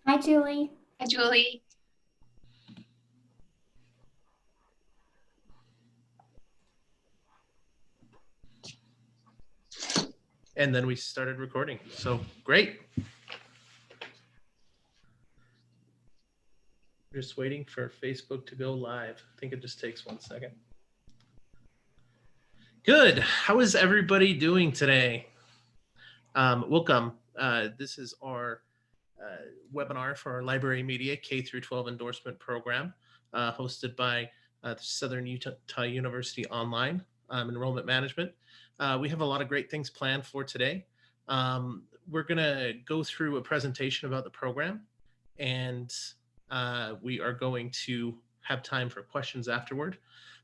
Hi, Julie. Hi, Julie. And then we started recording. So great. We're just waiting for Facebook to go live. I think it just takes 1 second. Good. How is everybody doing today? Welcome. This is our webinar for our library media K through 12 endorsement program, hosted by the Southern Utah University Online Enrollment Management. We have a lot of great things planned for today. We're going to go through a presentation about the program, and we are going to have time for questions afterward.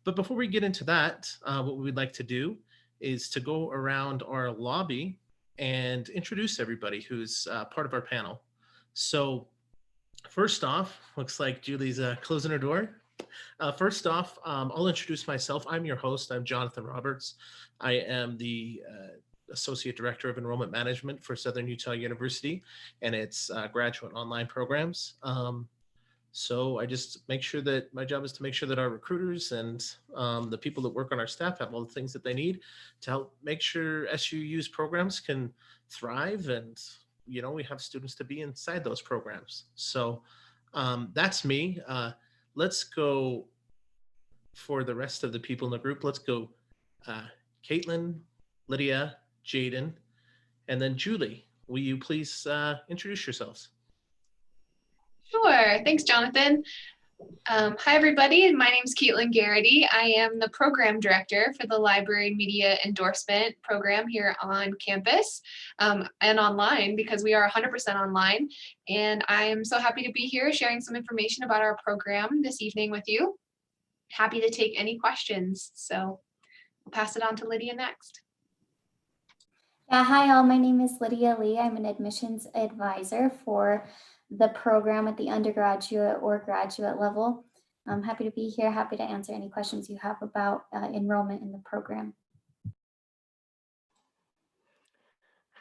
But before we get into that, what we'd like to do is to go around our lobby and introduce everybody who's part of our panel. So first off, looks like Julie's closing her door. First off, I'll introduce myself. I'm your host. I'm Jonathan Roberts. I am the Associate Director of Enrollment Management for Southern Utah University and its graduate online programs. So I just make sure that my job is to make sure that our recruiters and the people that work on our staff have all the things that they need to help make sure SUU's programs can thrive, and we have students to be inside those programs. So that's me. Let's go for the rest of the people in the group. Let's go Caitlin, Lydia, Jaden, and then Julie. Will you please introduce yourselves? Sure. Thanks, Jonathan. Hi, everybody. My name is Caitlin Garrity. I am the program director for the Library Media Endorsement program here on campus and online, because we are 100% online. And I am so happy to be here sharing some information about our program this evening with you. Happy to take any questions. So I'll pass it on to Lydia next. Yeah, hi all. My name is Lydia Lee. I'm an admissions advisor for the program at the undergraduate or graduate level. I'm happy to be here, happy to answer any questions you have about enrollment in the program.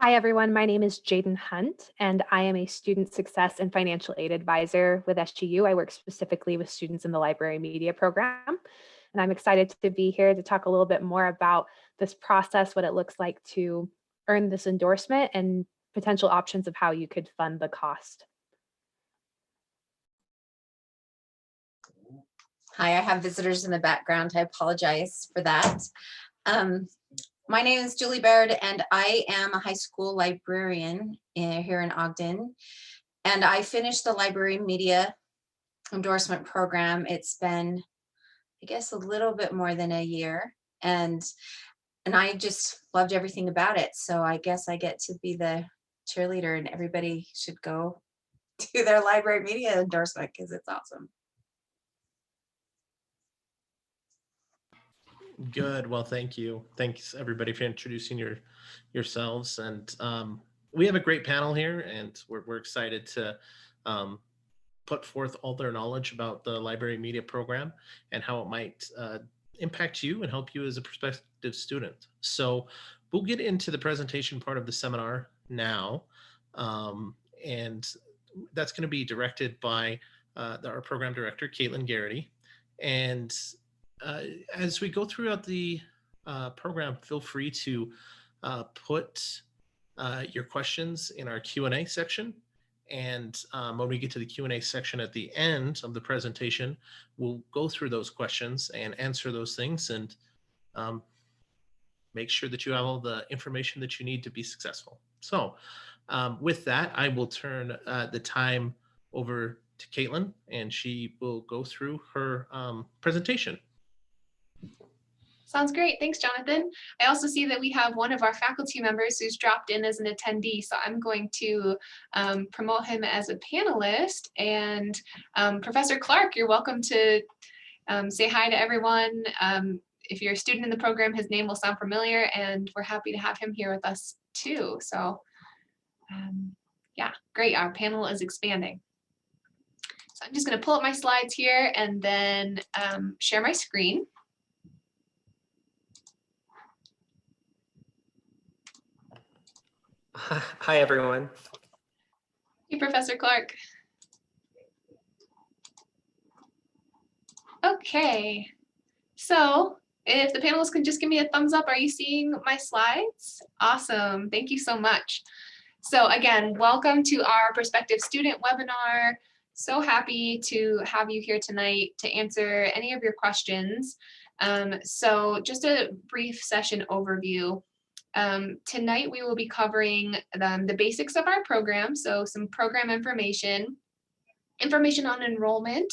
Hi, everyone. My name is Jaden Hunt, and I am a student success and financial aid advisor with SGU. I work specifically with students in the library media program, and I'm excited to be here to talk a little bit more about this process, what it looks like to earn this endorsement, and potential options of how you could fund the cost. Hi, I have visitors in the background. I apologize for that. My name is Julie Baird, and I am a high school librarian here in Ogden. And I finished the library media endorsement program. It's been, I guess, a little bit more than a year. And I just loved everything about it. So I guess I get to be the cheerleader, and everybody should go do their library media endorsement because it's awesome. Good. Well, thank you. Thanks everybody for introducing yourselves. And we have a great panel here, and we're excited to put forth all their knowledge about the library media program and how it might impact you and help you as a prospective student. So we'll get into the presentation part of the seminar now. And that's going to be directed by our program director, Caitlin Garrity. And as we go throughout the program, feel free to put your questions in our Q&A section. And when we get to the Q&A section at the end of the presentation, we'll go through those questions and answer those things, and make sure that you have all the information that you need to be successful. So with that, I will turn the time over to Caitlin, and she will go through her presentation. Sounds great. Thanks, Jonathan. I also see that we have one of our faculty members who's dropped in as an attendee, so I'm going to promote him as a panelist. And Professor Clark, you're welcome to say hi to everyone. If you're a student in the program, his name will sound familiar, and we're happy to have him here with us too. So yeah, great. Our panel is expanding. So I'm just going to pull up my slides here and then share my screen. Hi, everyone. Hey, Professor Clark. Okay, so if the panelists can just give me a thumbs up, are you seeing my slides? Awesome, thank you so much. So again, welcome to our prospective student webinar. So happy to have you here tonight to answer any of your questions. So just a brief session overview. Tonight we will be covering the basics of our program, so some program information on enrollment,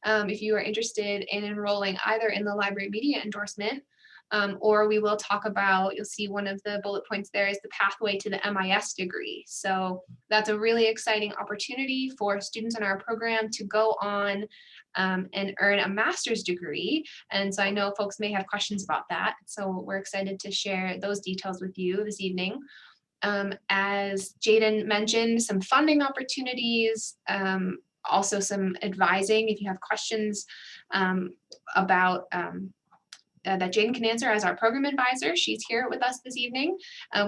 if you are interested in enrolling either in the library media endorsement, or we will talk about, you'll see one of the bullet points there is the pathway to the MIS degree. So that's a really exciting opportunity for students in our program to go on and earn a master's degree. And so I know folks may have questions about that. So we're excited to share those details with you this evening. As Jaden mentioned, some funding opportunities, also some advising if you have questions about that Jaden can answer as our program advisor. She's here with us this evening.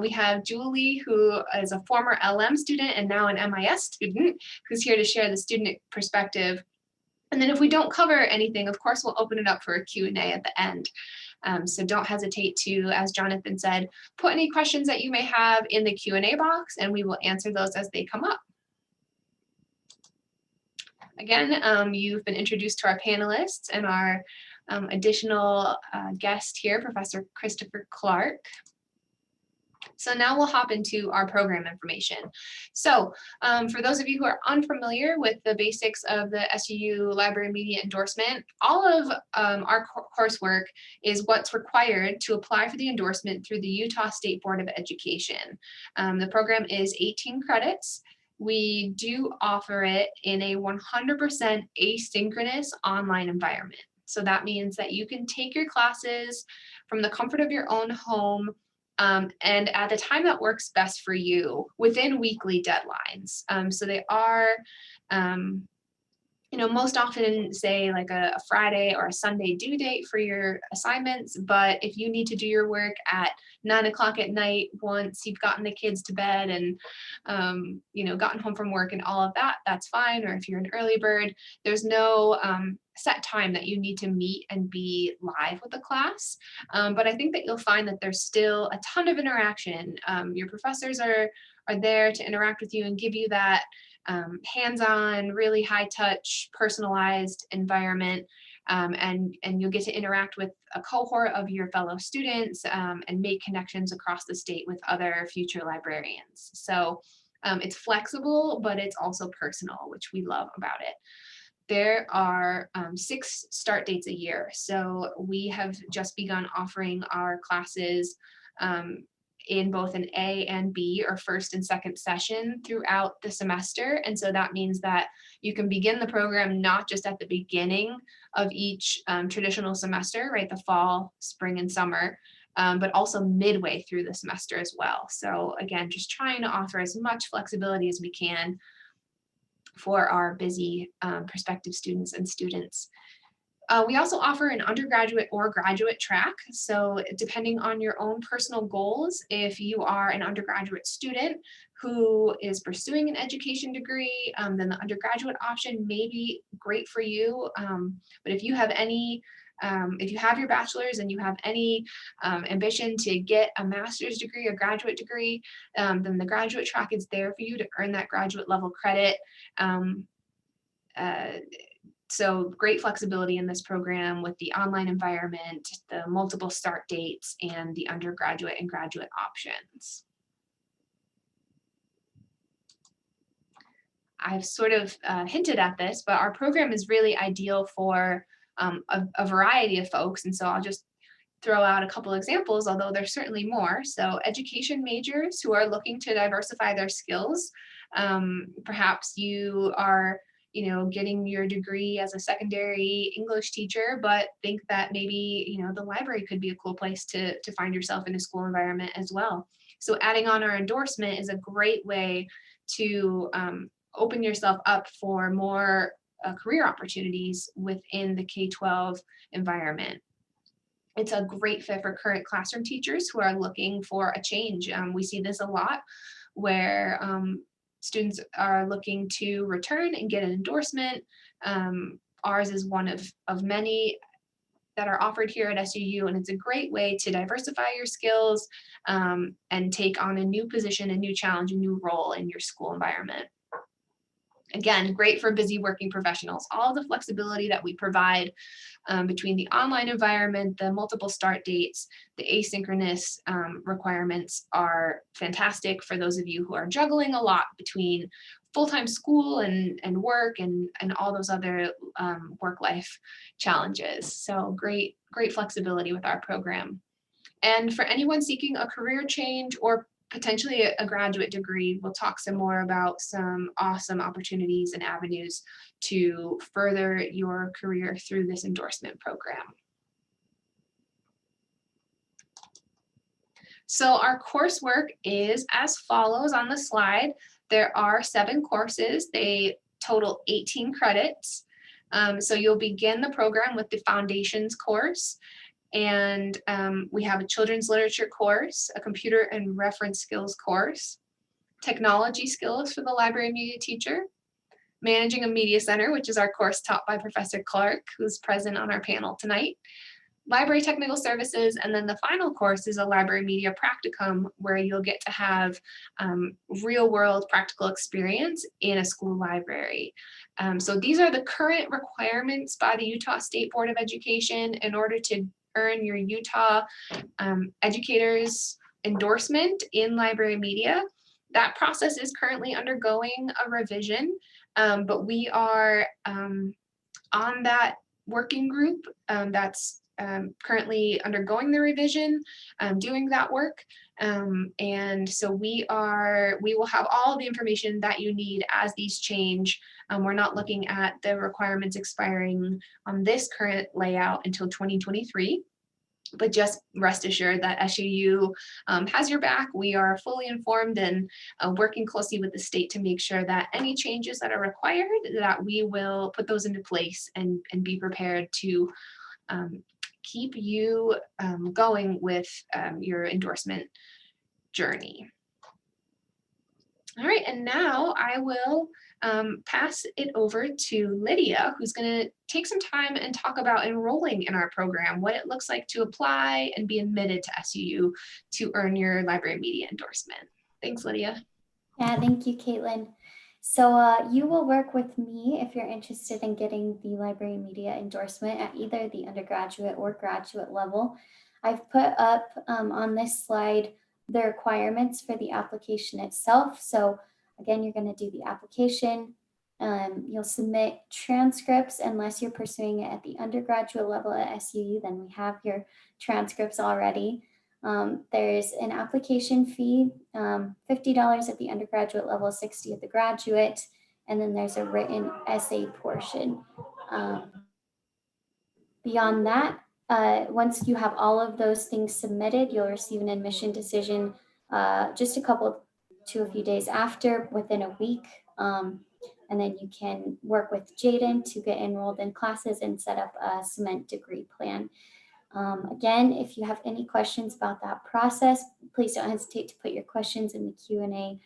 We have Julie, who is a former LM student and now an MIS student, who's here to share the student perspective. And then if we don't cover anything, of course, we'll open it up for a Q&A at the end. So don't hesitate to, as Jonathan said, put any questions that you may have in the Q&A box, and we will answer those as they come up. Again, you've been introduced to our panelists and our additional guest here, Professor Christopher Clark. So now we'll hop into our program information. So for those of you who are unfamiliar with the basics of the SUU Library Media Endorsement, all of our coursework is what's required to apply for the endorsement through the Utah State Board of Education. The program is 18 credits. We do offer it in a 100% asynchronous online environment. So that means that you can take your classes from the comfort of your own home and at the time that works best for you within weekly deadlines. So they are, most often say like a Friday or a Sunday due date for your assignments. But if you need to do your work at 9 o'clock at night, once you've gotten the kids to bed and, gotten home from work and all of that, that's fine. Or if you're an early bird, there's no set time that you need to meet and be live with the class. But I think that you'll find that there's still a ton of interaction. Your professors are there to interact with you and give you that hands-on, really high-touch, personalized environment, and you'll get to interact with a cohort of your fellow students and make connections across the state with other future librarians. So it's flexible, but it's also personal, which we love about it. There are 6 start dates a year. So we have just begun offering our classes in both an A and B or first and second session throughout the semester. And so that means that you can begin the program not just at the beginning of each traditional semester, right, the fall, spring, and summer, but also midway through the semester as well. So again, just trying to offer as much flexibility as we can for our busy prospective students and students. We also offer an undergraduate or graduate track. So depending on your own personal goals, if you are an undergraduate student who is pursuing an education degree, then the undergraduate option may be great for you. But if you have any, if you have your bachelor's and you have any ambition to get a master's degree or graduate degree, then the graduate track is there for you to earn that graduate level credit. So great flexibility in this program with the online environment, the multiple start dates, and the undergraduate and graduate options. I've sort of hinted at this, but our program is really ideal for a variety of folks. And so I'll just throw out a couple examples, although there's certainly more. So education majors who are looking to diversify their skills. Perhaps you are getting your degree as a secondary English teacher, but think that maybe, the library could be a cool place to find yourself in a school environment as well. So adding on our endorsement is a great way to open yourself up for more career opportunities within the K-12 environment. It's a great fit for current classroom teachers who are looking for a change. We see this a lot where students are looking to return and get an endorsement, ours is one of many that are offered here at SUU, and it's a great way to diversify your skills and take on a new position, a new challenge, a new role in your school environment. Again, great for busy working professionals. All the flexibility that we provide between the online environment, the multiple start dates, the asynchronous requirements are fantastic for those of you who are juggling a lot between full-time school and work and all those other work-life challenges. So great flexibility with our program. And for anyone seeking a career change or potentially a graduate degree, we'll talk some more about some awesome opportunities and avenues to further your career through this endorsement program. So our coursework is as follows on the slide. There are 7 courses. They total 18 credits. So you'll begin the program with the foundations course. And we have a children's literature course, a computer and reference skills course, technology skills for the library media teacher, managing a media center, which is our course taught by Professor Clark, who's present on our panel tonight, library technical services, and then the final course is a library media practicum, where you'll get to have real world practical experience in a school library. So these are the current requirements by the Utah State Board of Education in order to earn your Utah educator's endorsement in library media. That process is currently undergoing a revision, but we are on that working group that's currently undergoing the revision, doing that work. And so we will have all the information that you need as these change. We're not looking at the requirements expiring on this current layout until 2023. But just rest assured that SUU has your back. We are fully informed and working closely with the state to make sure that any changes that are required, that we will put those into place and be prepared to keep you going with your endorsement journey. All right, and now I will pass it over to Lydia, who's going to take some time and talk about enrolling in our program, what it looks like to apply and be admitted to SUU to earn your library media endorsement. Thanks, Lydia. Yeah, thank you, Caitlin. So you will work with me if you're interested in getting the library media endorsement at either the undergraduate or graduate level. I've put up on this slide the requirements for the application itself. So again, you're going to do the application. You'll submit transcripts unless you're pursuing it at the undergraduate level at SUU, then we have your transcripts already. There's an application fee, $50 at the undergraduate level, $60 at the graduate, and then there's a written essay portion. Beyond that, once you have all of those things submitted, you'll receive an admission decision just a few days after, within a week. And then you can work with Jaden to get enrolled in classes and set up a cement degree plan. Again, if you have any questions about that process, please don't hesitate to put your questions in the Q&A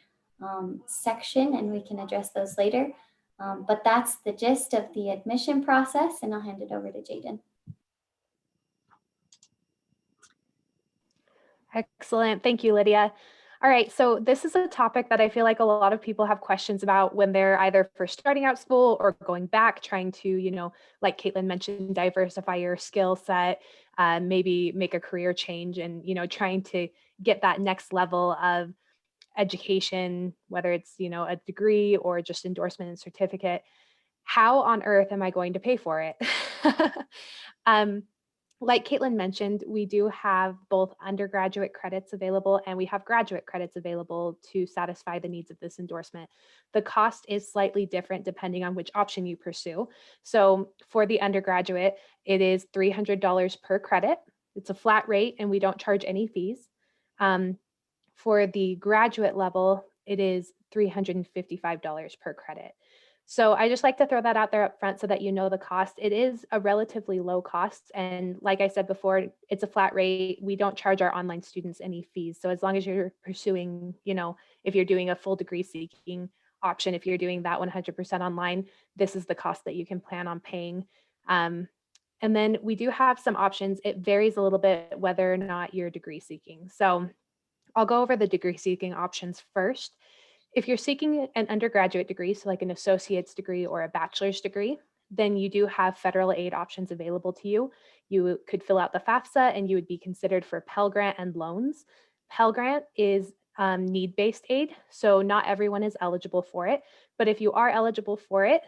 section and we can address those later. But that's the gist of the admission process, and I'll hand it over to Jaden. Excellent. Thank you, Lydia. All right, so this is a topic that I feel like a lot of people have questions about when they're either first starting out school or going back, trying to, like Caitlin mentioned, diversify your skill set, maybe make a career change and, trying to get that next level of education, whether it's, a degree or just endorsement and certificate. How on earth am I going to pay for it? Like Caitlin mentioned, we do have both undergraduate credits available and we have graduate credits available to satisfy the needs of this endorsement. The cost is slightly different depending on which option you pursue. So for the undergraduate, it is $300 per credit. It's a flat rate and we don't charge any fees. For the graduate level, it is $355 per credit. So I just like to throw that out there up front so that you know the cost. It is a relatively low cost. And like I said before, it's a flat rate. We don't charge our online students any fees. So as long as you're pursuing, if you're doing a full degree seeking option. If you're doing that 100% online, this is the cost that you can plan on paying. And then we do have some options. It varies a little bit whether or not you're degree seeking. So I'll go over the degree seeking options first. If you're seeking an undergraduate degree, so like an associate's degree or a bachelor's degree, then you do have federal aid options available to you. You could fill out the FAFSA and you would be considered for Pell Grant and loans. Pell Grant is need-based aid, so not everyone is eligible for it. But if you are eligible for it,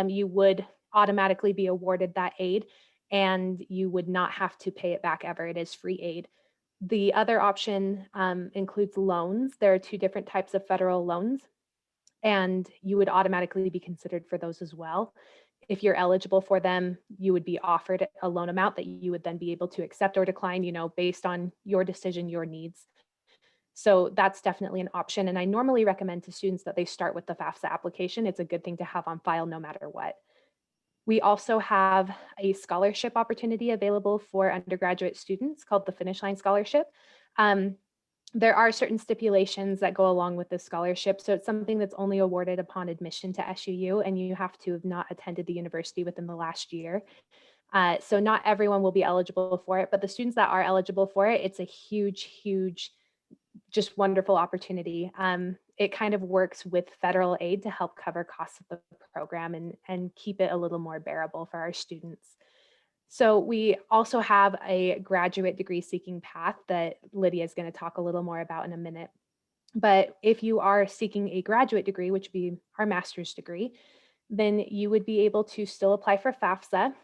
you would automatically be awarded that aid and you would not have to pay it back ever. It is free aid. The other option includes loans. There are two different types of federal loans, and you would automatically be considered for those as well. If you're eligible for them, you would be offered a loan amount that you would then be able to accept or decline, based on your decision, your needs. So that's definitely an option. And I normally recommend to students that they start with the FAFSA application. It's a good thing to have on file no matter what. We also have a scholarship opportunity available for undergraduate students called the Finish Line Scholarship. There are certain stipulations that go along with this scholarship. So it's something that's only awarded upon admission to SUU, and you have to have not attended the university within the last year. So not everyone will be eligible for it, but the students that are eligible for it, it's a huge, just wonderful opportunity. It kind of works with federal aid to help cover costs of the program and keep it a little more bearable for our students. So we also have a graduate degree seeking path that Lydia is going to talk a little more about in a minute. But if you are seeking a graduate degree, which would be our master's degree, then you would be able to still apply for FAFSA.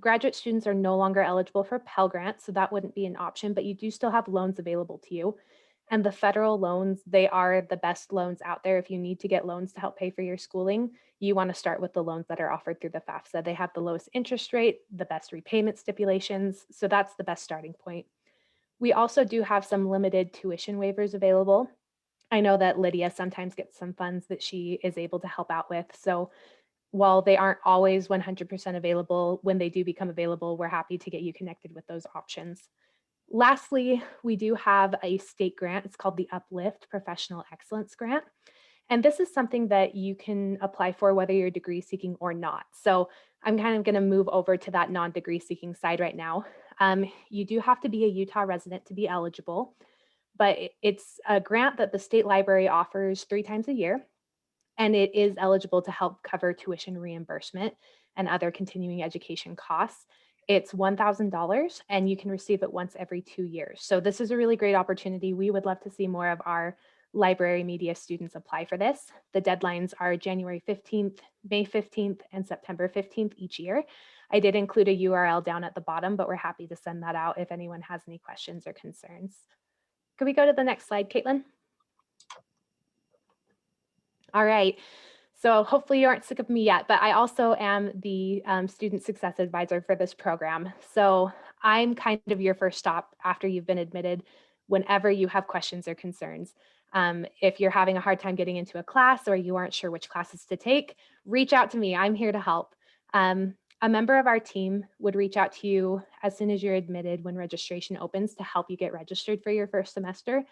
Graduate students are no longer eligible for Pell Grant, so that wouldn't be an option, but you do still have loans available to you. And the federal loans, they are the best loans out there. If you need to get loans to help pay for your schooling, you want to start with the loans that are offered through the FAFSA. They have the lowest interest rate, the best repayment stipulations, so that's the best starting point. We also do have some limited tuition waivers available. I know that Lydia sometimes gets some funds that she is able to help out with. So while they aren't always 100% available, when they do become available, we're happy to get you connected with those options. Lastly, we do have a state grant. It's called the Uplift Professional Excellence Grant. And this is something that you can apply for whether you're degree seeking or not. So I'm kind of going to move over to that non-degree seeking side right now. You do have to be a Utah resident to be eligible, but it's a grant that the state library offers 3 times a year, and it is eligible to help cover tuition reimbursement and other continuing education costs. It's $1,000 and you can receive it once every 2 years. So this is a really great opportunity. We would love to see more of our library media students apply for this. The deadlines are January 15th, May 15th, and September 15th each year. I did include a URL down at the bottom, but we're happy to send that out if anyone has any questions or concerns. Could we go to the next slide, Caitlin? All right. So hopefully you aren't sick of me yet, but I also am the student success advisor for this program. So I'm kind of your first stop after you've been admitted whenever you have questions or concerns. If you're having a hard time getting into a class or you aren't sure which classes to take, reach out to me. I'm here to help. A member of our team would reach out to you as soon as you're admitted when registration opens to help you get registered for your first semester.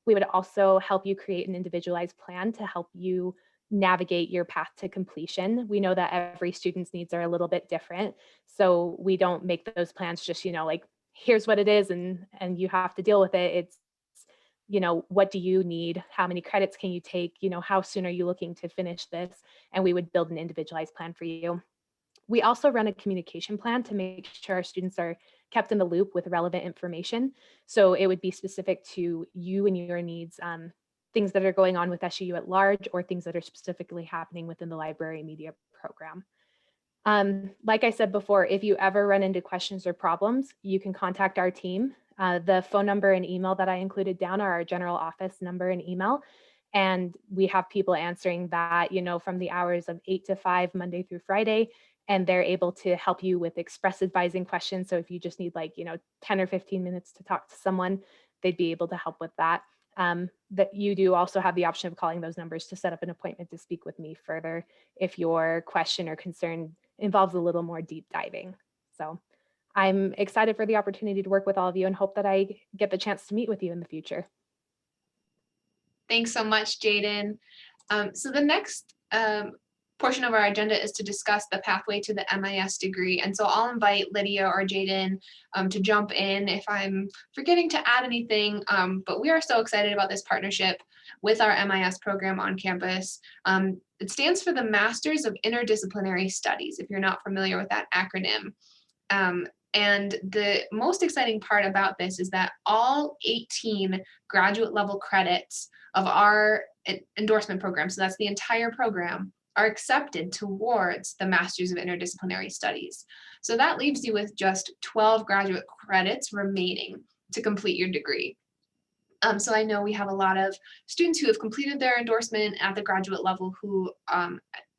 We would also help you create an individualized plan to help you navigate your path to completion. We know that every student's needs are a little bit different. So we don't make those plans just, like, here's what it is and you have to deal with it. It's, what do you need? How many credits can you take? How soon are you looking to finish this? And we would build an individualized plan for you. We also run a communication plan to make sure our students are kept in the loop with relevant information. So it would be specific to you and your needs, things that are going on with SUU at large, or things that are specifically happening within the library media program. Like I said before, if you ever run into questions or problems, you can contact our team. The phone number and email that I included down are our general office number and email. And we have people answering that, from the hours of 8 to 5, Monday through Friday. And they're able to help you with express advising questions. So if you just need 10 or 15 minutes to talk to someone, they'd be able to help with that. That you do also have the option of calling those numbers to set up an appointment to speak with me further if your question or concern involves a little more deep diving. So I'm excited for the opportunity to work with all of you and hope that I get the chance to meet with you in the future. Thanks so much, Jaden. So the next portion of our agenda is to discuss the pathway to the MIS degree. And so I'll invite Lydia or Jaden to jump in if I'm forgetting to add anything, but we are so excited about this partnership with our MIS program on campus. It stands for the Masters of Interdisciplinary Studies, if you're not familiar with that acronym. And the most exciting part about this is that all 18 graduate level credits of our endorsement program, so that's the entire program, are accepted towards the Masters of Interdisciplinary Studies. So that leaves you with just 12 graduate credits remaining to complete your degree. So I know we have a lot of students who have completed their endorsement at the graduate level who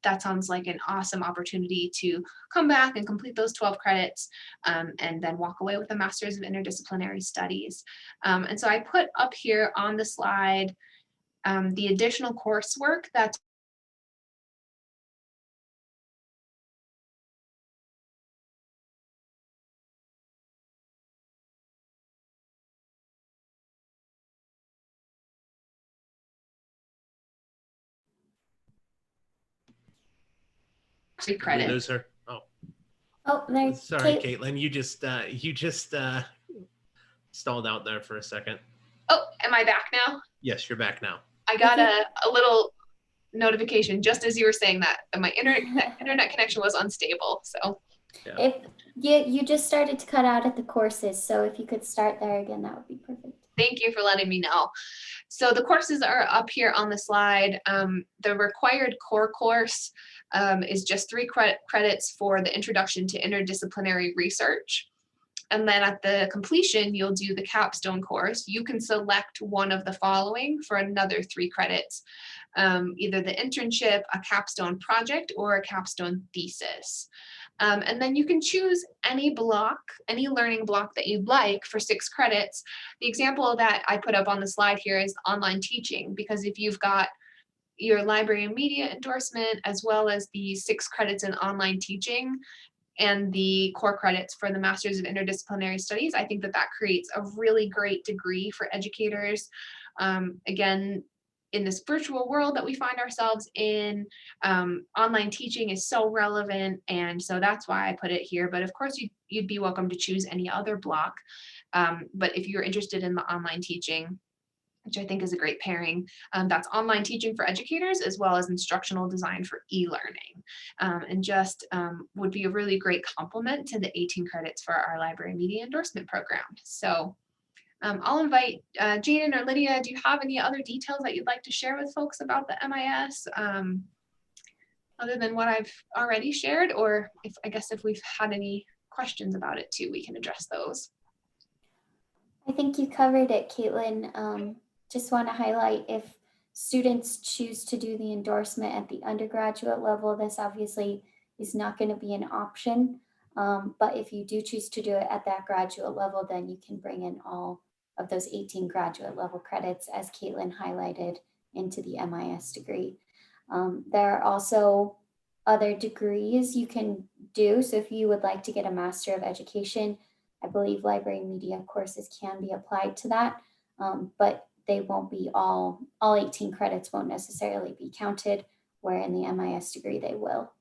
that sounds like an awesome opportunity to come back and complete those 12 credits and then walk away with a Master's of Interdisciplinary Studies. And so I put up here on the slide the additional coursework that's credit. We lose her. Oh, Oh, there's sorry, Kate. Caitlin. You just stalled out there for a second. Oh, am I back now? Yes, you're back now. I got a little notification just as you were saying that my internet connection was unstable. So If you just started to cut out at the courses, so if you could start there again, that would be perfect. thank you for letting me know. So the courses are up here on the slide. The required core course is just 3 credits for the Introduction to Interdisciplinary Research. And then at the completion, you'll do the capstone course. You can select one of the following for another 3 credits, either the internship, a capstone project, or a capstone thesis. And then you can choose any block, any learning block that you'd like for 6 credits. The example that I put up on the slide here is online teaching, because if you've got your library and media endorsement, as well as the 6 credits in online teaching, and the core credits for the Masters of Interdisciplinary Studies, I think that that creates a really great degree for educators. Again, in this virtual world that we find ourselves in, online teaching is so relevant, and so that's why I put it here. But of course, you'd be welcome to choose any other block. But if you're interested in the online teaching, which I think is a great pairing. That's online teaching for educators as well as instructional design for e-learning, and just would be a really great complement to the 18 credits for our library media endorsement program. So I'll invite Jaden or Lydia, do you have any other details that you'd like to share with folks about the MIS other than what I've already shared? Or if we've had any questions about it too, we can address those. I think you covered it, Caitlin. Just want to highlight, if students choose to do the endorsement at the undergraduate level, this obviously is not going to be an option. But if you do choose to do it at that graduate level, then you can bring in all of those 18 graduate level credits, as Caitlin highlighted, into the MIS degree. There are also other degrees you can do. So if you would like to get a Master of Education, I believe library media courses can be applied to that, but they won't be all 18 credits won't necessarily be counted, where in the MIS degree they will.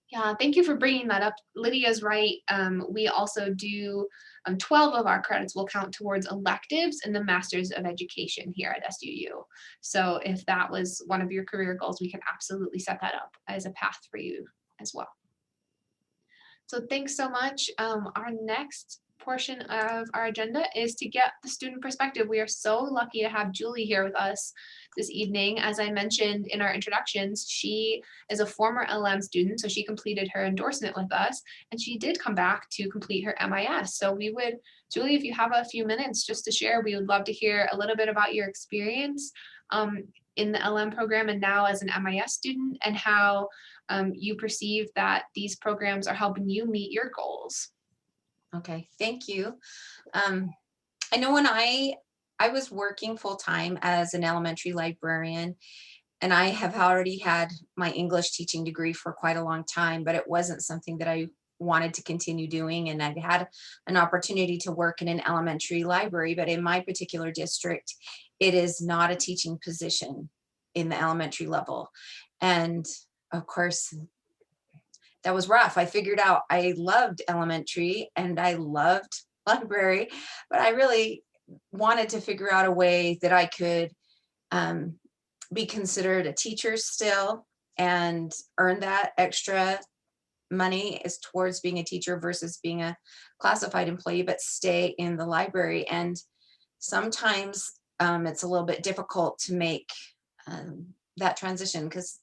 Yeah, thank you for bringing that up. Lydia's right. We also do 12 of our credits will count towards electives in the Masters of Education here at SUU. So if that was one of your career goals, we can absolutely set that up as a path for you as well. So thanks so much. Our next portion of our agenda is to get the student perspective. We are so lucky to have Julie here with us this evening. As I mentioned in our introductions, she is a former LM student, so she completed her endorsement with us, and she did come back to complete her MIS. So we would, Julie, if you have a few minutes just to share, we would love to hear a little bit about your experience in the LM program and now as an MIS student, and how you perceive that these programs are helping you meet your goals. Okay, thank you. I know when I was working full-time as an elementary librarian, and I have already had my English teaching degree for quite a long time, but it wasn't something that I wanted to continue doing. And I'd had an opportunity to work in an elementary library, but in my particular district, it is not a teaching position. in the elementary level. And of course, that was rough. I figured out I loved elementary and I loved library, but I really wanted to figure out a way that I could be considered a teacher still and earn that extra money is towards being a teacher versus being a classified employee, but stay in the library. And sometimes it's a little bit difficult to make that transition because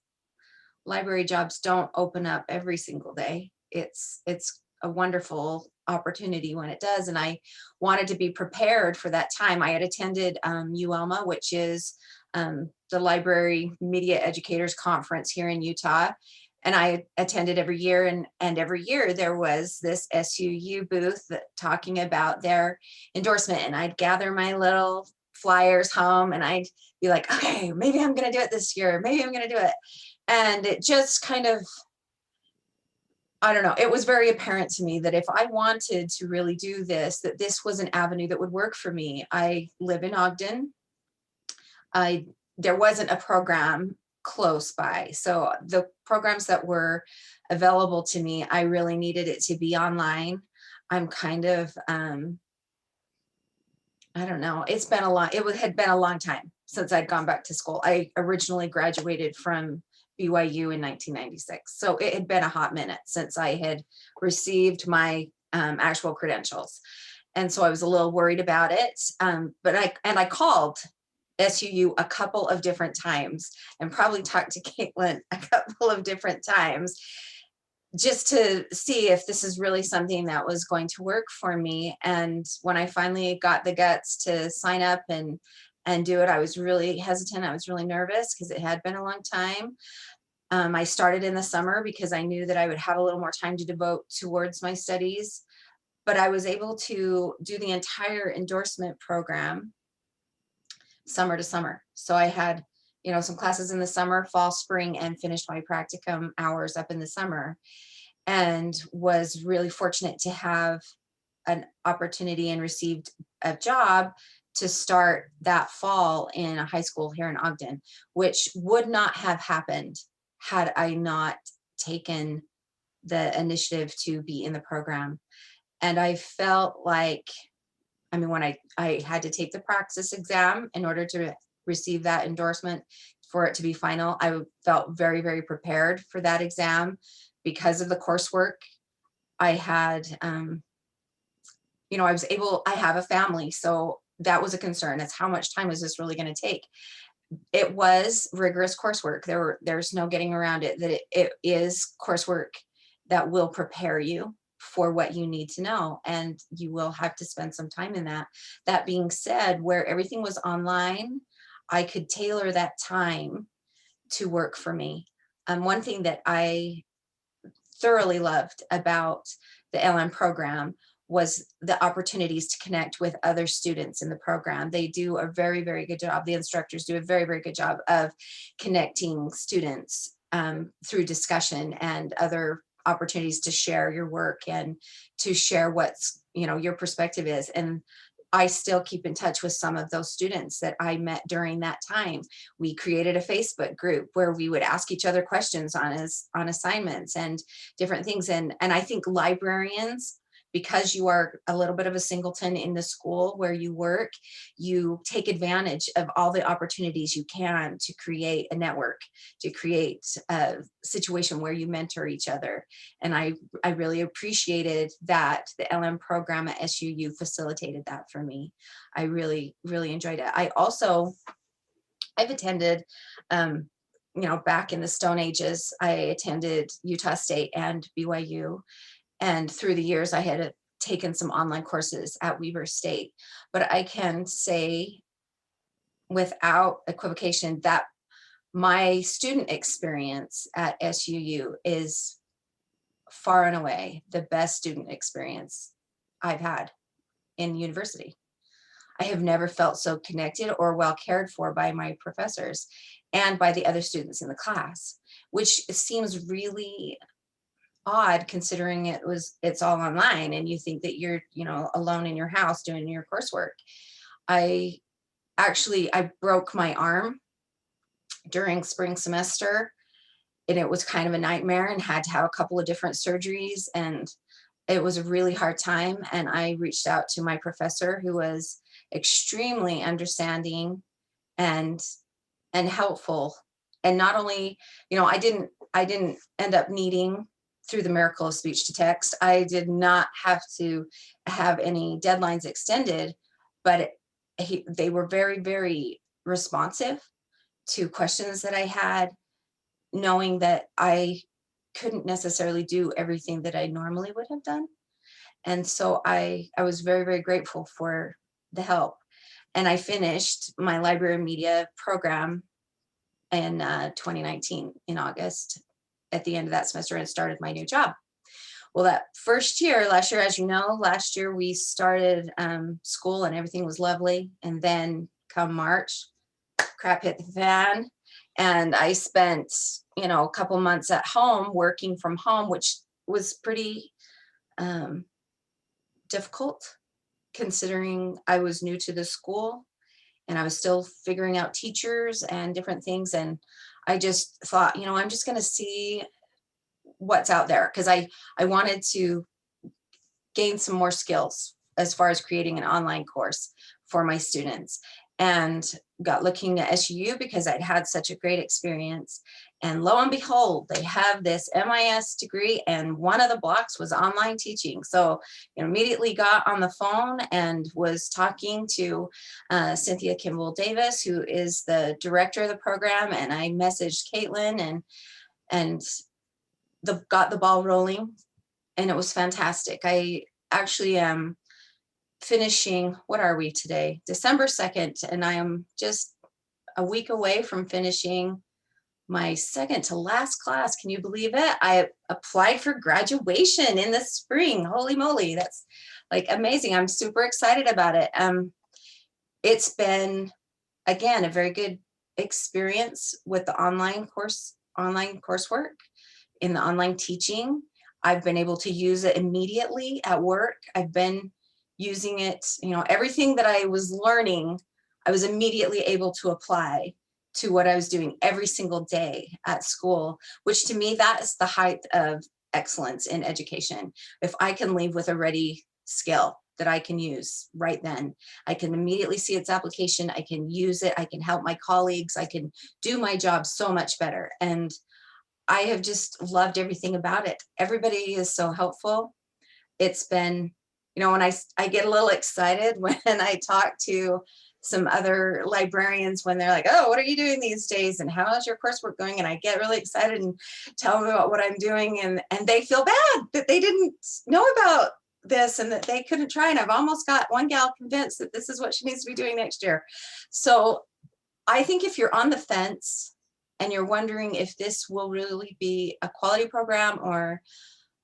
library jobs don't open up every single day. It's a wonderful opportunity when it does. And I wanted to be prepared for that time. I had attended UELMA, which is the Library Media Educators Conference here in Utah. And I attended every year, and every year there was this SUU booth talking about their endorsement. And I'd gather my little flyers home and I'd be like, okay, maybe I'm going to do it this year. Maybe I'm going to do it. And it just kind of, I don't know, it was very apparent to me that if I wanted to really do this, that this was an avenue that would work for me. I live in Ogden. There wasn't a program close by. So the programs that were available to me, I really needed it to be online. I'm kind of, I don't know, it had been a long time since I'd gone back to school. I originally graduated from BYU in 1996. So it had been a hot minute since I had received my actual credentials. And so I was a little worried about it. But I called SUU a couple of different times and probably talked to Caitlin a couple of different times just to see if this is really something that was going to work for me. And when I finally got the guts to sign up and do it, I was really hesitant. I was really nervous because it had been a long time. I started in the summer because I knew that I would have a little more time to devote towards my studies, but I was able to do the entire endorsement program summer to summer. So I had, some classes in the summer, fall, spring, and finished my practicum hours up in the summer, and was really fortunate to have an opportunity and received a job to start that fall in a high school here in Ogden, which would not have happened had I not taken the initiative to be in the program. And I felt like, when I had to take the Praxis exam in order to receive that endorsement for it to be final, I felt very, very prepared for that exam because of the coursework. I had, I have a family, so that was a concern. It's how much time is this really going to take? It was rigorous coursework. There's no getting around it, that it is coursework that will prepare you for what you need to know, and you will have to spend some time in that. That being said, where everything was online, I could tailor that time to work for me. One thing that I thoroughly loved about the LM program was the opportunities to connect with other students in the program. They do a very, very good job. The instructors do a very, very good job of connecting students through discussion and other opportunities to share your work and to share what's, your perspective is. And I still keep in touch with some of those students that I met during that time. We created a Facebook group where we would ask each other questions on assignments and different things. And I think librarians, because you are a little bit of a singleton in the school where you work, you take advantage of all the opportunities you can to create a network, to create a situation where you mentor each other. And I really appreciated that the LM program at SUU facilitated that for me. I really, really enjoyed it. I've attended, back in the Stone Ages, I attended Utah State and BYU. And through the years, I had taken some online courses at Weber State. But I can say without equivocation that my student experience at SUU is far and away the best student experience I've had in university. I have never felt so connected or well cared for by my professors and by the other students in the class, which seems really odd considering it's all online and you think that you're alone in your house doing your coursework. I broke my arm during spring semester, and it was kind of a nightmare and had to have a couple of different surgeries, and it was a really hard time. And I reached out to my professor, who was extremely understanding and helpful. And not only, I didn't end up needing, through the miracle of speech to text, I did not have to have any deadlines extended, but they were very, very responsive to questions that I had, knowing that I couldn't necessarily do everything that I normally would have done. And so I was very, very grateful for the help. And I finished my library media program in 2019 in August, at the end of that semester, and started my new job. Well, that first year, last year, as you know, last year we started school and everything was lovely. And then come March, crap hit the fan. And I spent, a couple months at home working from home, which was pretty difficult, considering I was new to the school and I was still figuring out teachers and different things. And I just thought, I'm just going to see what's out there, because I wanted to gain some more skills as far as creating an online course for my students, and got looking at SUU because I'd had such a great experience. And lo and behold, they have this MIS degree, and one of the blocks was online teaching. So immediately got on the phone and was talking to Cynthia Kimball Davis, who is the director of the program. And I messaged Caitlin and got the ball rolling, and it was fantastic. I actually am finishing, what are we today? December 2nd, and I am just a week away from finishing my second to last class. Can you believe it? I applied for graduation in the spring. Holy moly, that's like amazing. I'm super excited about it. It's been, again, a very good experience with the online coursework, in the online teaching. I've been able to use it immediately at work. I've been using it, everything that I was learning, I was immediately able to apply to what I was doing every single day at school, which to me, that is the height of excellence in education. If I can leave with a ready skill that I can use right then, I can immediately see its application, I can use it, I can help my colleagues, I can do my job so much better. And I have just loved everything about it. Everybody is so helpful. It's been, when I get a little excited when I talk to some other librarians, when they're like, oh, what are you doing these days? And how is your coursework going? And I get really excited and tell them about what I'm doing. And they feel bad that they didn't know about this and that they couldn't try. And I've almost got one gal convinced that this is what she needs to be doing next year. So I think if you're on the fence and you're wondering if this will really be a quality program or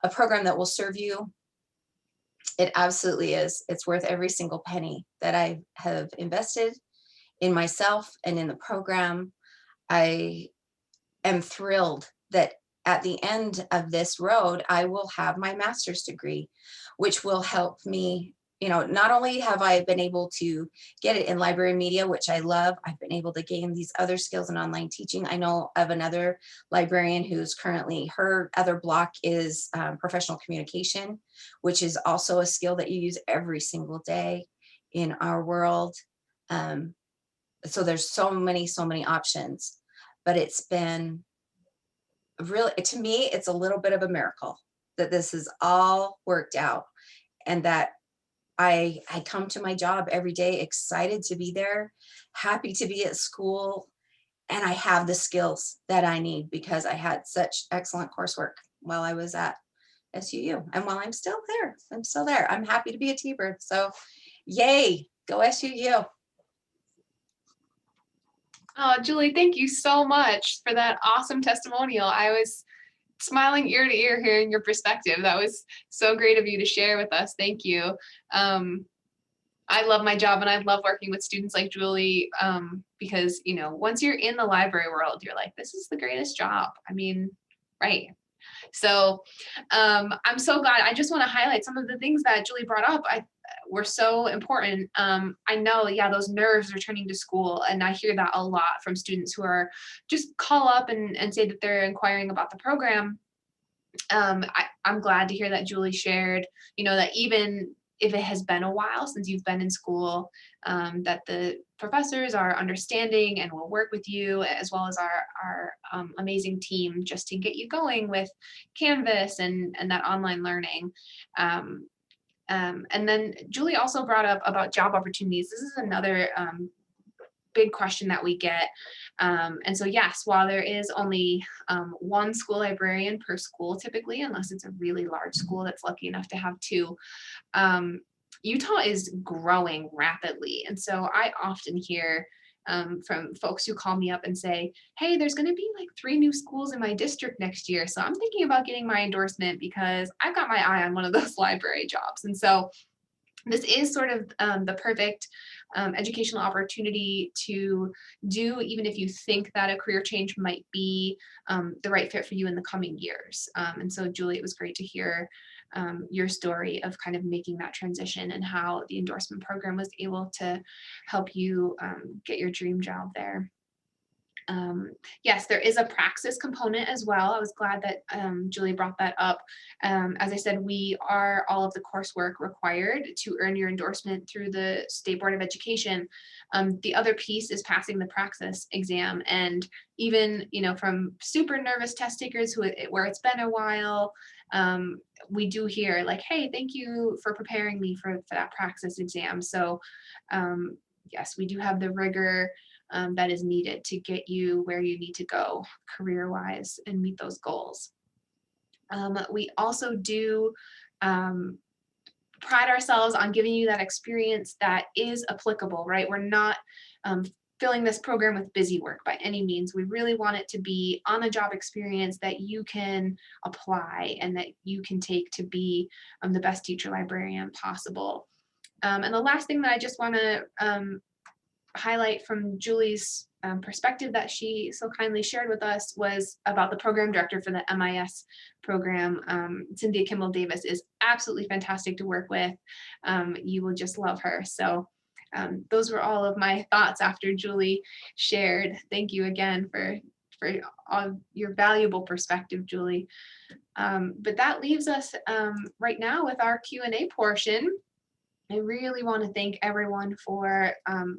a program that will serve you, it absolutely is. It's worth every single penny that I have invested in myself and in the program. I am thrilled that at the end of this road, I will have my master's degree, which will help me. Not only have I been able to get it in library media, which I love, I've been able to gain these other skills in online teaching. I know of another librarian who's currently, her other block is professional communication, which is also a skill that you use every single day in our world. So there's so many options, but it's been really, to me, it's a little bit of a miracle that this is all worked out, and that I come to my job every day excited to be there, happy to be at school, and I have the skills that I need because I had such excellent coursework while I was at SUU. And while I'm still there, I'm happy to be a T-bird. So yay, go SUU. Oh, Julie, thank you so much for that awesome testimonial. I was smiling ear to ear hearing your perspective. That was so great of you to share with us. Thank you. I love my job and I love working with students like Julie, because, once you're in the library world, you're like, this is the greatest job. I mean, right. So I'm so glad. I just want to highlight some of the things that Julie brought up. were so important. I know, yeah, those nerves returning to school, and I hear that a lot from students who are just call up and say that they're inquiring about the program. I'm glad to hear that Julie shared, that even if it has been a while since you've been in school, that the professors are understanding and will work with you, as well as our amazing team, just to get you going with Canvas and that online learning. And then Julie also brought up about job opportunities. This is another big question that we get. And so yes, while there is only one school librarian per school typically, unless it's a really large school that's lucky enough to have two, Utah is growing rapidly. And so I often hear from folks who call me up and say, hey, there's going to be like 3 new schools in my district next year. So I'm thinking about getting my endorsement because I've got my eye on one of those library jobs. And so this is sort of the perfect educational opportunity to do, even if you think that a career change might be the right fit for you in the coming years. And so, Julie, it was great to hear your story of kind of making that transition and how the endorsement program was able to help you get your dream job there. Yes, there is a Praxis component as well. I was glad that Julie brought that up. As I said, we are all of the coursework required to earn your endorsement through the State Board of Education. The other piece is passing the Praxis exam. And even, from super nervous test takers where it's been a while, we do hear like, hey, thank you for preparing me for that Praxis exam. So yes, we do have the rigor that is needed to get you where you need to go career-wise and meet those goals. We also do pride ourselves on giving you that experience that is applicable, right? We're not filling this program with busy work by any means. We really want it to be on-the-job experience that you can apply and that you can take to be the best teacher librarian possible. And the last thing that I just want to highlight from Julie's perspective that she so kindly shared with us was about the program director for the MIS program. Cynthia Kimball Davis is absolutely fantastic to work with. You will just love her. So those were all of my thoughts after Julie shared. Thank you again for all your valuable perspective, Julie. But that leaves us right now with our Q&A portion. I really want to thank everyone for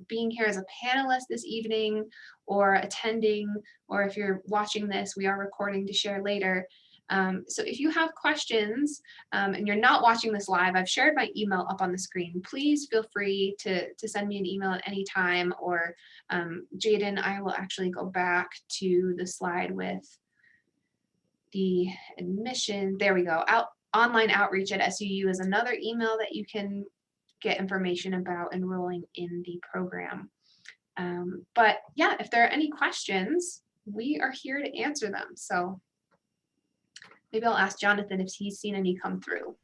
being here as a panelist this evening or attending, or if you're watching this, we are recording to share later. So if you have questions and you're not watching this live, I've shared my email up on the screen. Please feel free to send me an email at any time, or Jaden, I will actually go back to the slide with the admission. There we go. Online outreach at SUU is another email that you can get information about enrolling in the program. But yeah, if there are any questions, we are here to answer them. So maybe I'll ask Jonathan if he's seen any come through.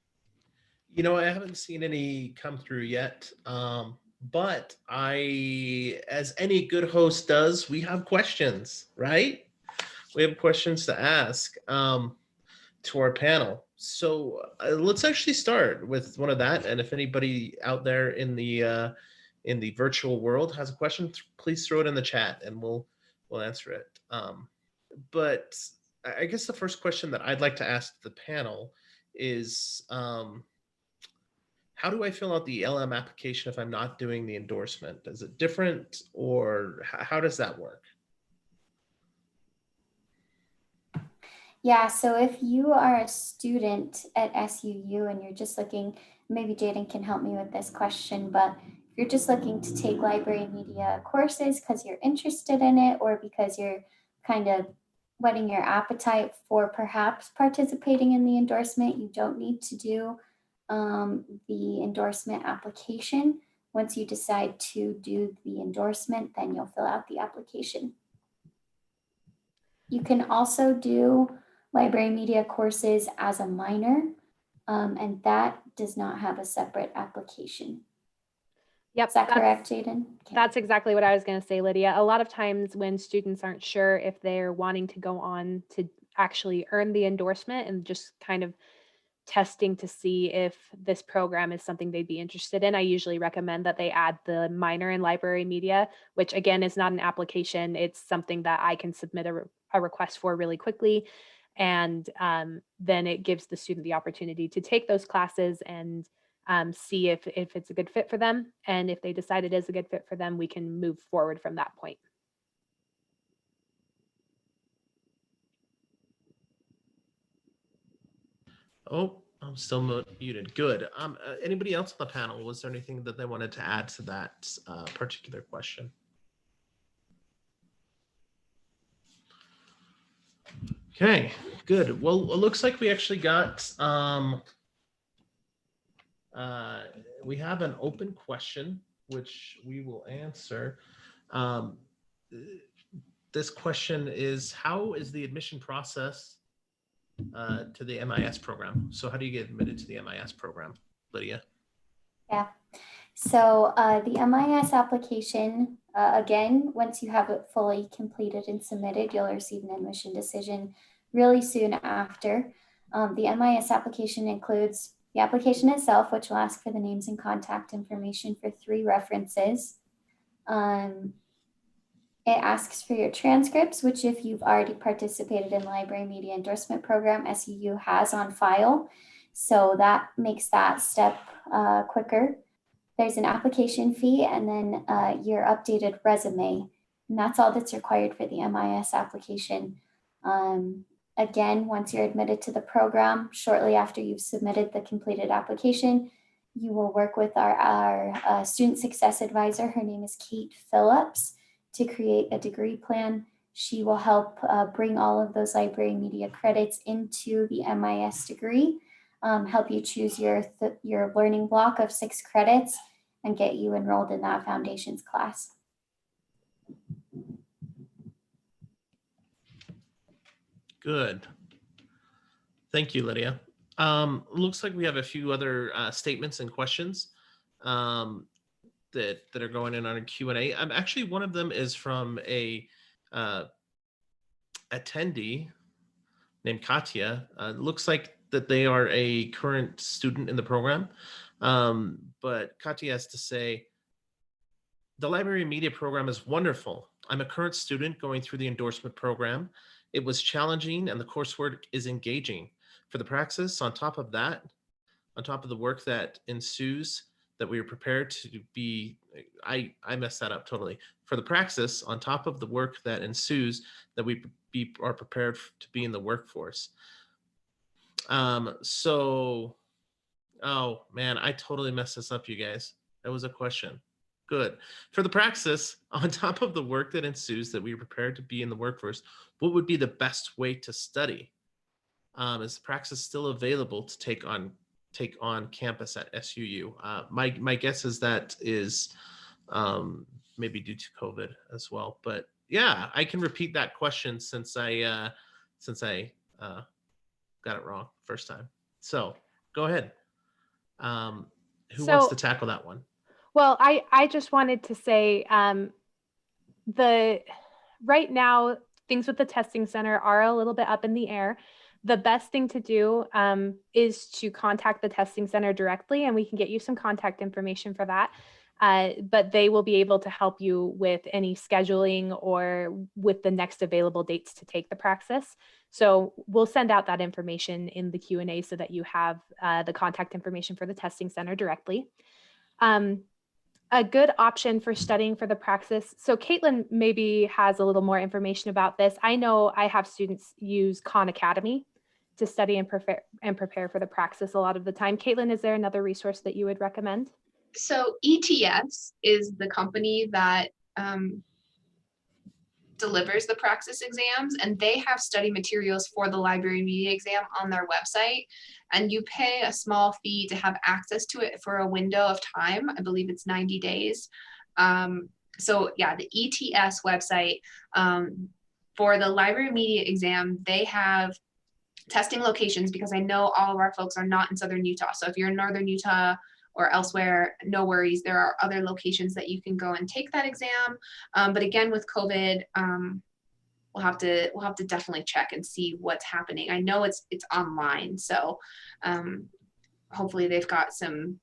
I haven't seen any come through yet, but as any good host does, we have questions, right? We have questions to ask to our panel. So let's actually start with one of that. And if anybody out there in the virtual world has a question, please throw it in the chat and we'll answer it. But I guess the first question that I'd like to ask the panel is, how do I fill out the LM application if I'm not doing the endorsement? Is it different, or how does that work? Yeah, so if you are a student at SUU and you're just looking, maybe Jaden can help me with this question, but if you're just looking to take library media courses because you're interested in it, or because you're kind of whetting your appetite for perhaps participating in the endorsement, you don't need to do the endorsement application. Once you decide to do the endorsement, then you'll fill out the application. You can also do library media courses as a minor, and that does not have a separate application. Yep. Is that correct, Jaden? Okay. That's exactly what I was going to say, Lydia. A lot of times when students aren't sure if they're wanting to go on to actually earn the endorsement and just kind of testing to see if this program is something they'd be interested in, I usually recommend that they add the minor in library media, which again is not an application. It's something that I can submit a request for really quickly. And then it gives the student the opportunity to take those classes and see if it's a good fit for them. And if they decide it is a good fit for them, we can move forward from that point. Oh, I'm still muted. Good. Anybody else on the panel? Was there anything that they wanted to add to that particular question? Okay, good. Well, it looks like we actually got, we have an open question, which we will answer. This question is, how is the admission process to the MIS program? So how do you get admitted to the MIS program, Lydia? Yeah, so the MIS application, again, once you have it fully completed and submitted, you'll receive an admission decision really soon after. The MIS application includes the application itself, which will ask for the names and contact information for 3 references. It asks for your transcripts, which if you've already participated in Library Media Endorsement Program, SUU has on file. So that makes that step quicker. There's an application fee and then your updated resume. And that's all that's required for the MIS application. Again, once you're admitted to the program, shortly after you've submitted the completed application, you will work with our student success advisor. Her name is Kate Phillips, to create a degree plan. She will help bring all of those library media credits into the MIS degree, help you choose your learning block of 6 credits and get you enrolled in that foundations class. Good. Thank you, Lydia. Looks like we have a few other statements and questions that are going in on a Q&A. Actually, one of them is from a attendee named Katya. Looks like that they are a current student in the program. But Katya has to say, the library media program is wonderful. I'm a current student going through the endorsement program. It was challenging and the coursework is engaging. For the Praxis, on top of that, on top of the work that ensues, that we are prepared to be, I messed that up totally. For the Praxis, on top of the work that ensues, that we are prepared to be in the workforce. So, oh man, I totally messed this up, you guys. That was a question. Good. For the Praxis, on top of the work that ensues, that we are prepared to be in the workforce, what would be the best way to study? Is the Praxis still available to take on campus at SUU? My guess is that is maybe due to COVID as well. But yeah, I can repeat that question since I got it wrong first time. So go ahead. Who wants to tackle that one? Well, I just wanted to say right now things with the testing center are a little bit up in the air. The best thing to do is to contact the testing center directly, and we can get you some contact information for that. But they will be able to help you with any scheduling or with the next available dates to take the Praxis. So we'll send out that information in the Q&A so that you have the contact information for the testing center directly. A good option for studying for the Praxis. So Caitlin maybe has a little more information about this. I know I have students use Khan Academy to study and prepare for the Praxis a lot of the time. Caitlin, is there another resource that you would recommend? So ETS is the company that delivers the Praxis exams, and they have study materials for the library media exam on their website, and you pay a small fee to have access to it for a window of time. I believe it's 90 days. So yeah, the ETS website for the library media exam, they have testing locations, because I know all of our folks are not in Southern Utah. So if you're in Northern Utah or elsewhere, no worries. There are other locations that you can go and take that exam. But again, with COVID, we'll have to definitely check and see what's happening. I know it's online, so hopefully they've got some,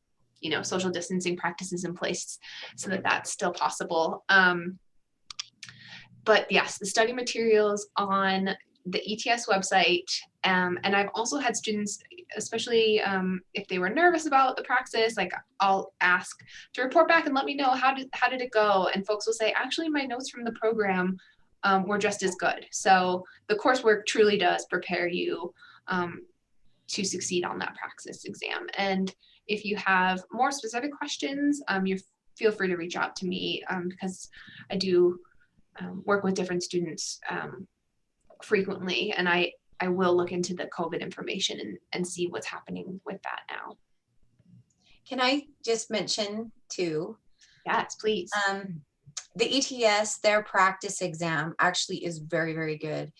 social distancing practices in place so that that's still possible. But yes, the study materials on the ETS website. And I've also had students, especially if they were nervous about the Praxis, like I'll ask to report back and let me know how did it go? And folks will say, actually, my notes from the program were just as good. So the coursework truly does prepare you to succeed on that Praxis exam. And if you have more specific questions, you feel free to reach out to me because I do work with different students frequently, and I will look into the COVID information and see what's happening with that now. Can I just mention too? Yes, please. The ETS, their practice exam actually is very, very good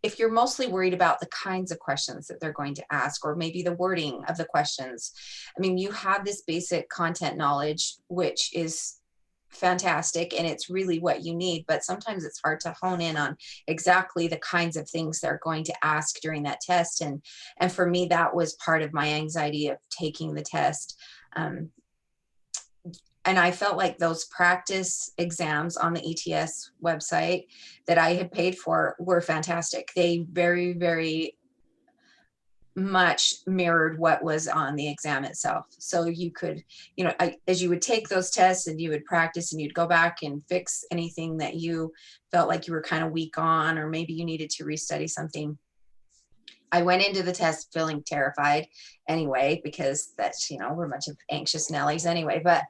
if you're mostly worried about the kinds of questions that they're going to ask, or maybe the wording of the questions. I mean, you have this basic content knowledge, which is fantastic, and it's really what you need, but sometimes it's hard to hone in on exactly the kinds of things they're going to ask during that test. And for me, that was part of my anxiety of taking the test. And I felt like those practice exams on the ETS website that I had paid for were fantastic. They very, very much mirrored what was on the exam itself. So you could, as you would take those tests and you would practice and you'd go back and fix anything that you felt like you were kind of weak on, or maybe you needed to restudy something. I went into the test feeling terrified anyway, because that's, we're a bunch of anxious Nellies anyway, but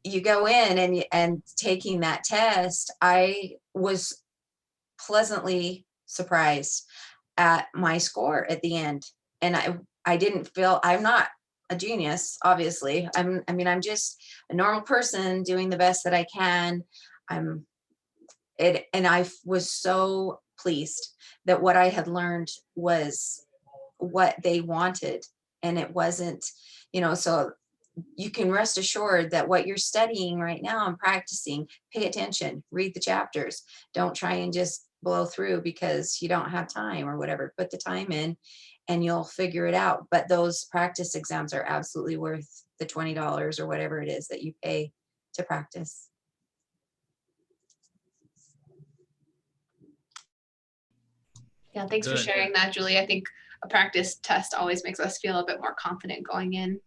you go in and taking that test, I was pleasantly surprised at my score at the end. And I didn't feel, I'm not a genius, obviously. I'm just a normal person doing the best that I can. And I was so pleased that what I had learned was what they wanted. And it wasn't, so you can rest assured that what you're studying right now and practicing, pay attention, read the chapters. Don't try and just blow through because you don't have time or whatever. Put the time in and you'll figure it out. But those practice exams are absolutely worth the $20 or whatever it is that you pay to practice. Yeah, thanks for sharing that, Julie. I think a practice test always makes us feel a bit more confident going in.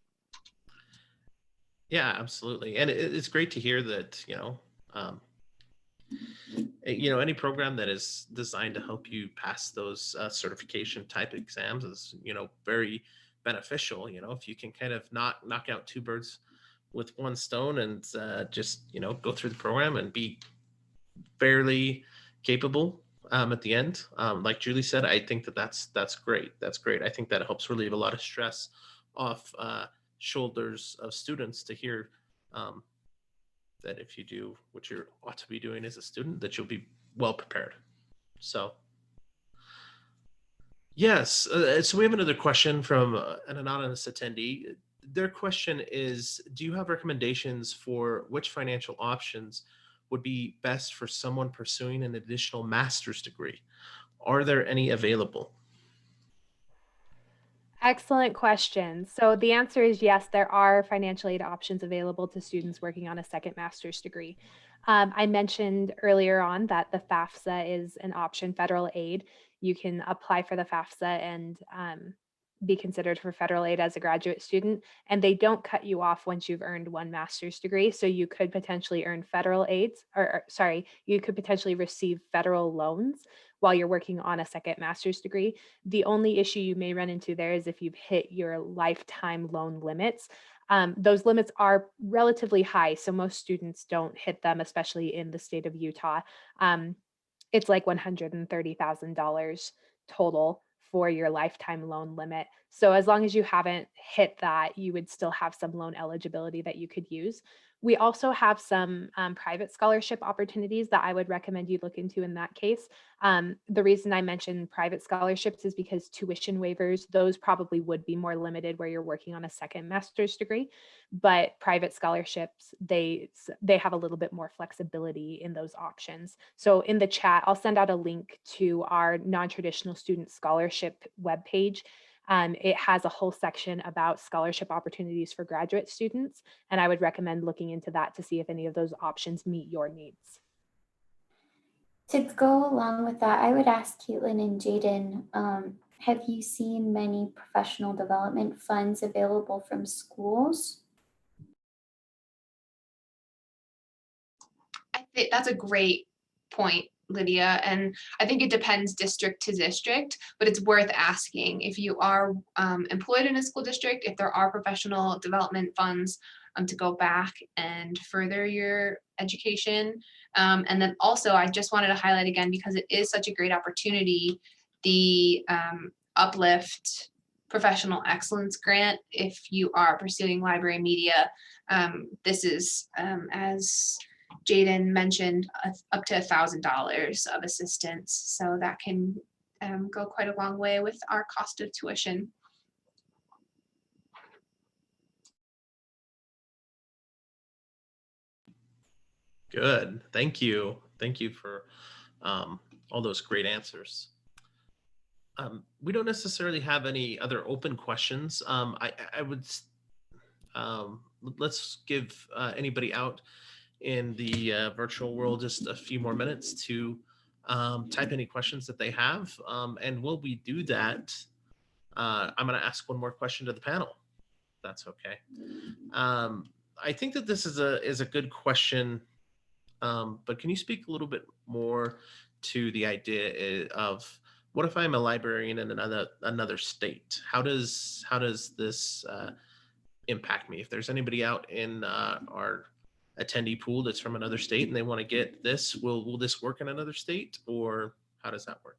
Yeah, absolutely. And it's great to hear that, any program that is designed to help you pass those certification type exams is, very beneficial. If you can kind of knock out two birds with one stone and just, go through the program and be fairly capable at the end. Like Julie said, I think that's great. That's great. I think that helps relieve a lot of stress off shoulders of students to hear that if you do what you ought to be doing as a student, that you'll be well prepared. So yes, so we have another question from an anonymous attendee. Their question is, do you have recommendations for which financial options would be best for someone pursuing an additional master's degree? Are there any available? Excellent question. So the answer is yes, there are financial aid options available to students working on a second master's degree. I mentioned earlier on that the FAFSA is an option, federal aid. You can apply for the FAFSA and be considered for federal aid as a graduate student, and they don't cut you off once you've earned one master's degree. So you could potentially earn federal aids, you could potentially receive federal loans while you're working on a second master's degree. The only issue you may run into there is if you've hit your lifetime loan limits. Those limits are relatively high, so most students don't hit them, especially in the state of Utah. It's like $130,000 total for your lifetime loan limit. So as long as you haven't hit that, you would still have some loan eligibility that you could use. We also have some private scholarship opportunities that I would recommend you look into in that case. The reason I mentioned private scholarships is because tuition waivers, those probably would be more limited where you're working on a second master's degree, but private scholarships, they have a little bit more flexibility in those options. So in the chat, I'll send out a link to our non-traditional student scholarship webpage. It has a whole section about scholarship opportunities for graduate students, and I would recommend looking into that to see if any of those options meet your needs. To go along with that, I would ask Caitlin and Jaden, have you seen many professional development funds available from schools? I think that's a great point, Lydia. And I think it depends district to district, but it's worth asking if you are employed in a school district, if there are professional development funds to go back and further your education. And then also, I just wanted to highlight again, because it is such a great opportunity, the Uplift Professional Excellence Grant, if you are pursuing library media. This is, as Jaden mentioned, up to $1,000 of assistance. So that can go quite a long way with our cost of tuition. Good. Thank you. Thank you for all those great answers. We don't necessarily have any other open questions. I would, let's give anybody out in the virtual world just a few more minutes to type any questions that they have. And while we do that, I'm going to ask one more question to the panel, if that's okay. I think that this is a good question, but can you speak a little bit more to the idea of what if I'm a librarian in another state? How does this impact me? If there's anybody out in our attendee pool that's from another state and they want to get this, will this work in another state, or how does that work?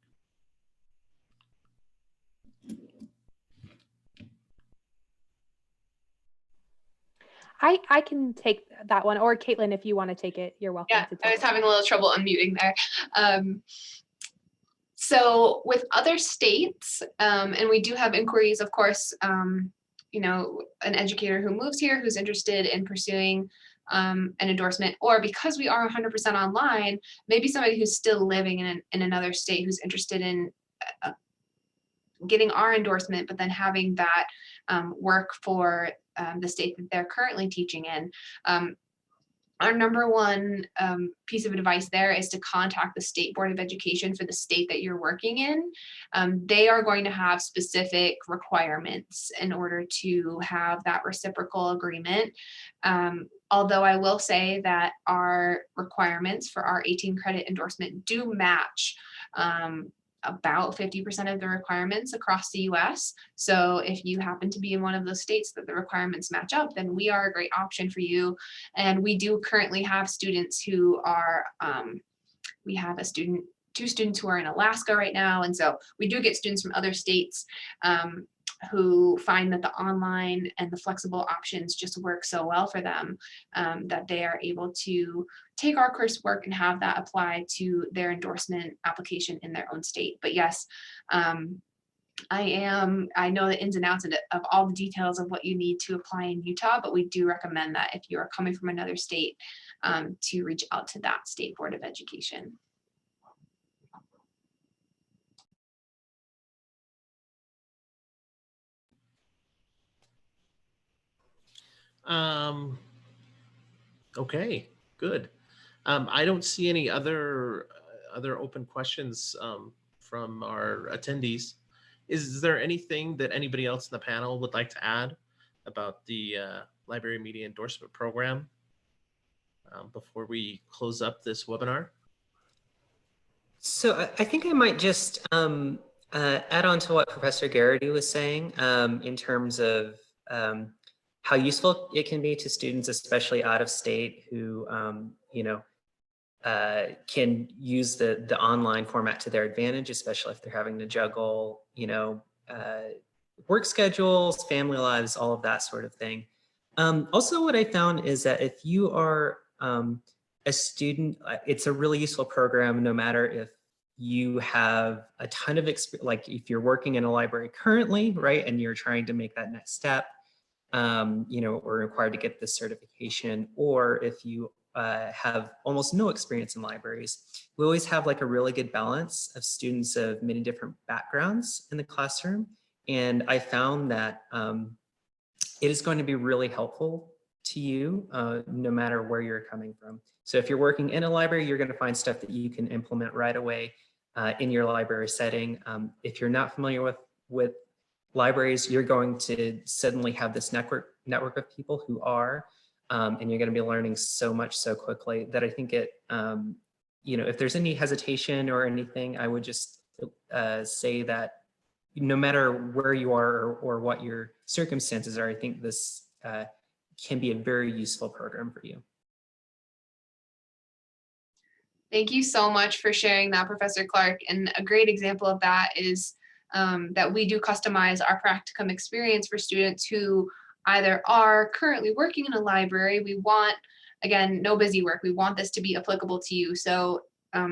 I can take that one, or Caitlin, if you want to take it, you're welcome Yeah, to take I was it. having a little trouble unmuting there. So with other states, and we do have inquiries, of course, you know, an educator who moves here who's interested in pursuing an endorsement, or because we are 100% online, maybe somebody who's still living in another state who's interested in getting our endorsement, but then having that work for the state that they're currently teaching in. Our number one piece of advice there is to contact the State Board of Education for the state that you're working in. They are going to have specific requirements in order to have that reciprocal agreement. Although I will say that our requirements for our 18 credit endorsement do match about 50% of the requirements across the US. So if you happen to be in one of those states that the requirements match up, then we are a great option for you. And we do currently have students who are, we have two students who are in Alaska right now. And so we do get students from other states who find that the online and the flexible options just work so well for them that they are able to take our coursework and have that apply to their endorsement application in their own state. But yes, I know the ins and outs of all the details of what you need to apply in Utah, but we do recommend that if you are coming from another state to reach out to that State Board of Education. Okay, good. I don't see any other open questions from our attendees. Is there anything that anybody else in the panel would like to add about the Library Media Endorsement Program before we close up this webinar? So I think I might just add on to what Professor Garrity was saying in terms of how useful it can be to students, especially out of state, who you know, can use the online format to their advantage, especially if they're having to juggle, you know, work schedules, family lives, all of that sort of thing. Also, what I found is that if you are a student, it's a really useful program no matter if you have a ton of experience, like if you're working in a library currently, right, and you're trying to make that next step, you know, or required to get this certification, or if you have almost no experience in libraries. We always have like a really good balance of students of many different backgrounds in the classroom. And I found that it is going to be really helpful to you no matter where you're coming from. So if you're working in a library, you're going to find stuff that you can implement right away in your library setting. If you're not familiar with libraries, you're going to suddenly have this network of people who are, and you're going to be learning so much so quickly that I think it, you know, if there's any hesitation or anything, I would just say that no matter where you are or what your circumstances are, I think this can be a very useful program for you. Thank you so much for sharing that, Professor Clark. And a great example of that is that we do customize our practicum experience for students who either are currently working in a library. We want, again, no busy work. We want this to be applicable to you. So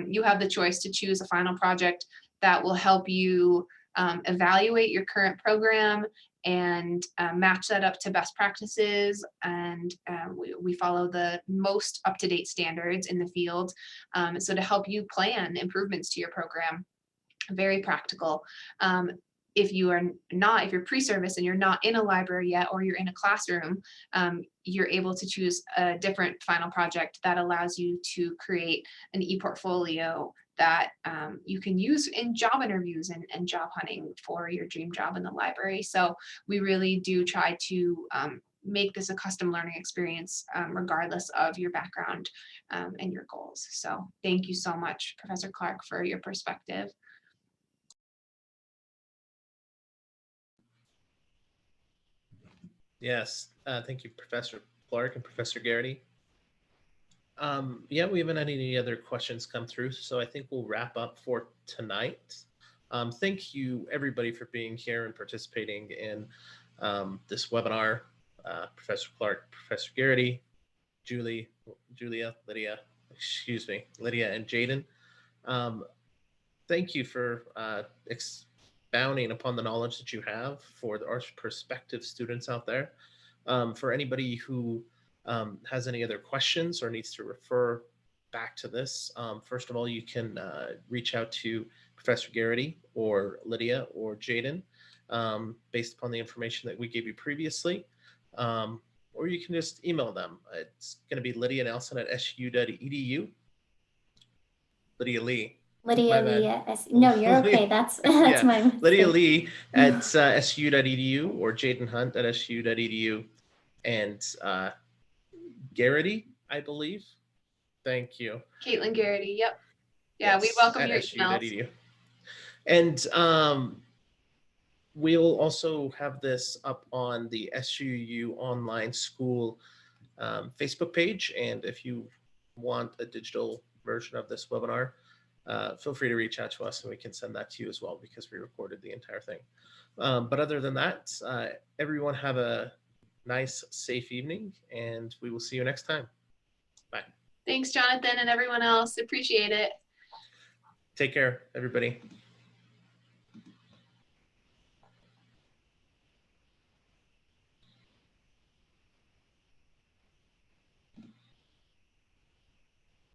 you have the choice to choose a final project that will help you evaluate your current program and match that up to best practices. And we follow the most up-to-date standards in the field. So to help you plan improvements to your program, very practical. If you're pre-service and you're not in a library yet, or you're in a classroom, you're able to choose a different final project that allows you to create an e-portfolio that you can use in job interviews and job hunting for your dream job in the library. So we really do try to make this a custom learning experience regardless of your background and your goals. So thank you so much, Professor Clark, for your perspective. Yes, thank you, Professor Clark and Professor Garrity. Yeah, we haven't had any other questions come through, so I think we'll wrap up for tonight. Thank you, everybody, for being here and participating in this webinar. Professor Clark, Professor Garrity, Lydia, and Jaden. Thank you for expounding upon the knowledge that you have for our prospective students out there. For anybody who has any other questions or needs to refer back to this, first of all, you can reach out to Professor Garrity or Lydia or Jaden based upon the information that we gave you previously. Or you can just email them. It's going to be lydia.nelson@su.edu. Lydia Lee. Lydia Lee. No, you're okay. That's yeah. my mistake. Lydia Lee at su.edu or Jaden Hunt at su.edu. And Garrity, I believe. Thank you. Caitlin Garrity, yep. Yeah, Yes, we welcome at your emails. su.edu. And we'll also have this up on the SUU Online School Facebook page. And if you want a digital version of this webinar, feel free to reach out to us and we can send that to you as well because we recorded the entire thing. But other than that, everyone have a nice, safe evening, and we will see you next time. Bye. Thanks, Jonathan, and everyone else. Appreciate it. Take care, everybody.